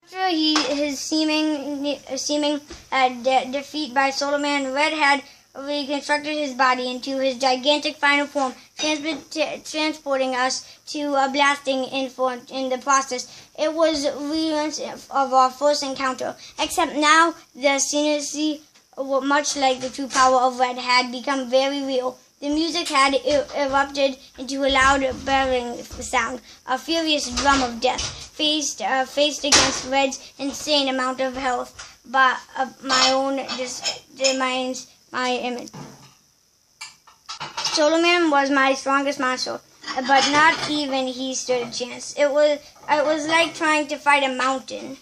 After his seeming defeat by Solomon, Red had reconstructed his body into his gigantic final form, transporting us to a blasting in the process. It was reruns of our first encounter, except now the scenery, much like the true power of Red, had become very real. The music had erupted into a loud, blaring sound, a furious drum of death, faced against Red's insane amount of health, but my own demands my image. Solomon was my strongest monster, but not even he stood a chance. It was like trying to fight a mountain.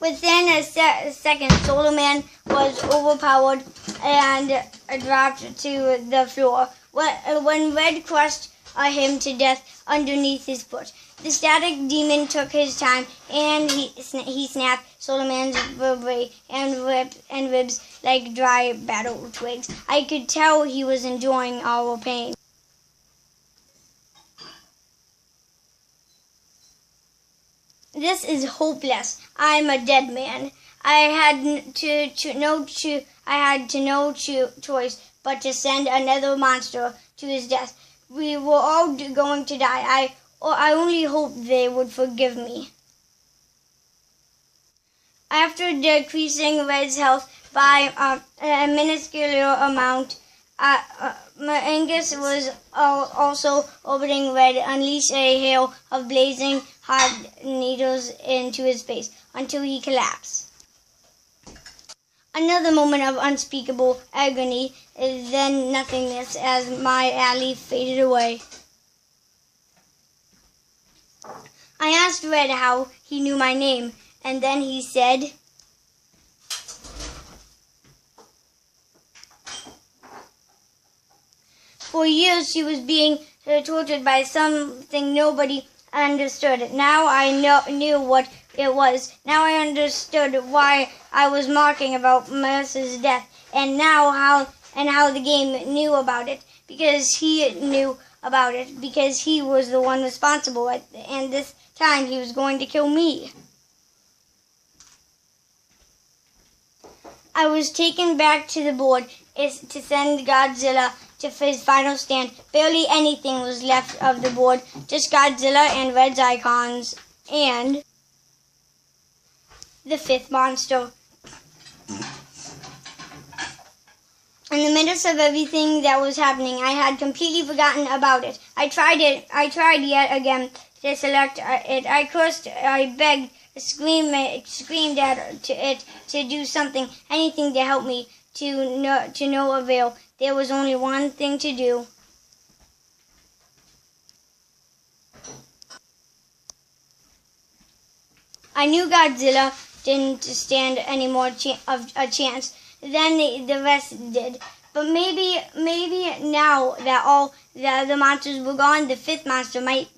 Within a second, Solomon was overpowered and dropped to the floor. When Red crushed him to death underneath his foot, the static demon took his time, and he snapped Solomon's vertebrae and ribs like dry battle twigs. I could tell he was enjoying our pain. This is hopeless. I am a dead man. I had no choice but to send another monster to his death. We were all going to die. I only hoped they would forgive me. After decreasing Red's health by a minuscule amount, Angus was also orbiting Red, unleashed a hail of blazing hot needles into his face until he collapsed. Another moment of unspeakable agony, then nothingness as my alley faded away. I asked Red how he knew my name, and then he said, "For years she was being tortured by something nobody understood. Now I knew what it was. Now I understood why I was mocking about Mercer's death, and how the game knew about it. Because he knew about it. Because he was the one responsible, and this time he was going to kill me." I was taken back to the board to send Godzilla to his final stand. Barely anything was left of the board, just Godzilla and Red's icons, and the fifth monster. In the midst of everything that was happening, I had completely forgotten about it. I tried yet again to select it. I cursed, I begged, screamed at it to do something, anything to help me, to no avail. There was only one thing to do. I knew Godzilla didn't stand any more of a chance than the rest did. But maybe now that all the other monsters were gone, the fifth monster might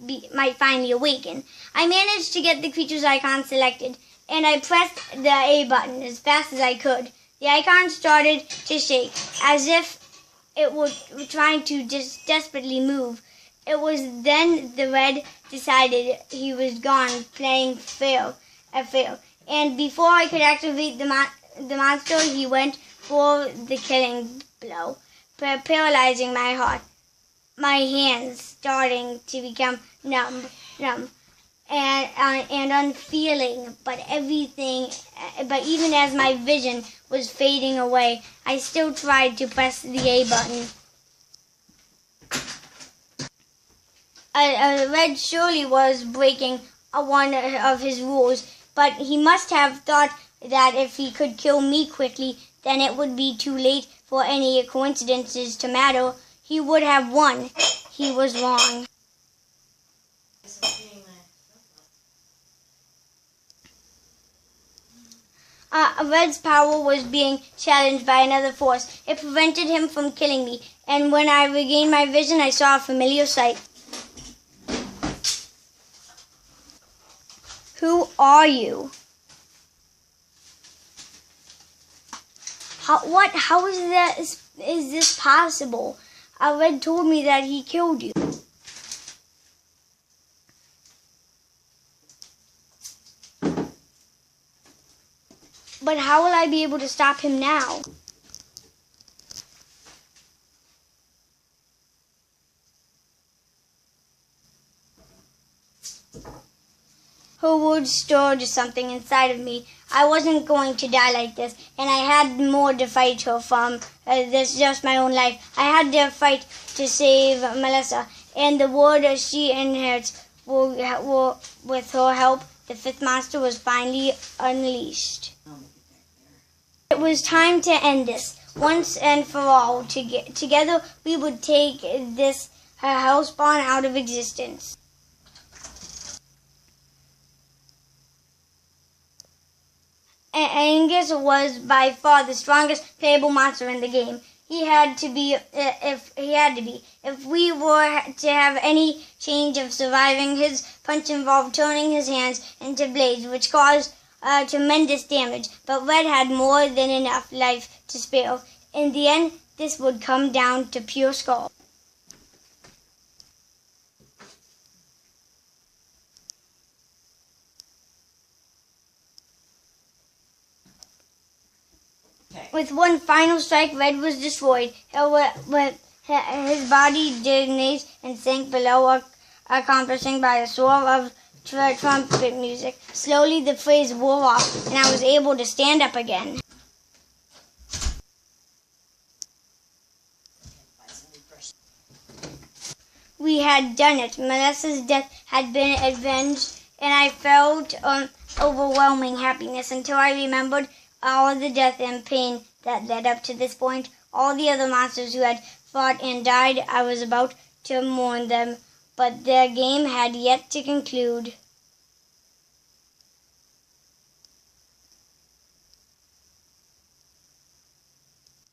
finally awaken. I managed to get the creature's icon selected, and I pressed the A button as fast as I could. The icon started to shake, as if it were trying to just desperately move. It was then the Red decided he was gone, playing fair. And before I could activate the monster, he went for the killing blow, paralyzing my heart. My hands starting to become numb and unfeeling, but even as my vision was fading away, I still tried to press the A button. Red surely was breaking one of his rules, but he must have thought that if he could kill me quickly, then it would be too late for any coincidences to matter. He would have won. He was wrong. Red's power was being challenged by another force. It prevented him from killing me, and when I regained my vision, I saw a familiar sight. Who are you? How is this possible? Red told me that he killed you. But how will I be able to stop him now? Her words stirred something inside of me. I wasn't going to die like this, and I had more to fight her from. This is just my own life. I had to fight to save Melissa, and the world she inherits with her help, the fifth monster was finally unleashed. It was time to end this, once and for all. Together we would take this hellspawn out of existence. Angus was by far the strongest playable monster in the game. He had to be. If we were to have any chance of surviving, his punch involved turning his hands into blades, which caused tremendous damage. But Red had more than enough life to spare. In the end, this would come down to pure skull. With one final strike, Red was destroyed. His body detonated and sank below, accomplishing by a swirl of trumpet music. Slowly the phrase wore off, and I was able to stand up again. We had done it. Melissa's death had been avenged, and I felt overwhelming happiness until I remembered all of the death and pain that led up to this point. All the other monsters who had fought and died, I was about to mourn them, but their game had yet to conclude.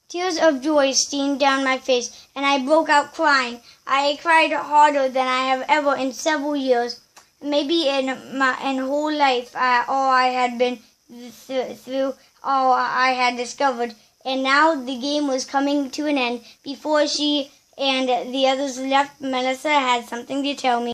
Tears of joy streamed down my face, and I broke out crying. I cried harder than I have ever in several years. Maybe in whole life, all I had been through, all I had discovered. And now the game was coming to an end. Before she and the others left, Melissa had something to tell me.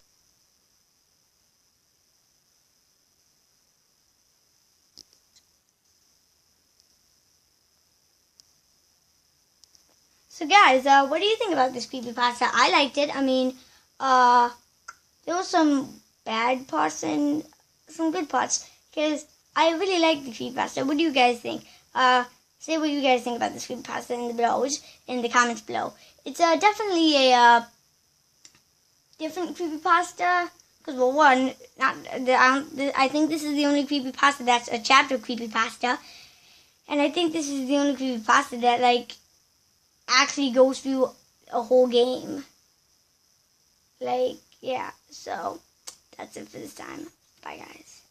So guys, what do you think about this creepypasta? I liked it. I mean, there were some bad parts and some good parts, because I really like the creepypasta. What do you guys think? Say what you guys think about this creepypasta in the comments below. It's definitely a different creepypasta, because well, one, I think this is the only creepypasta that's a chapter creepypasta, and I think this is the only creepypasta that like actually goes through a whole game. Like, yeah, so that's it for this time. Bye, guys.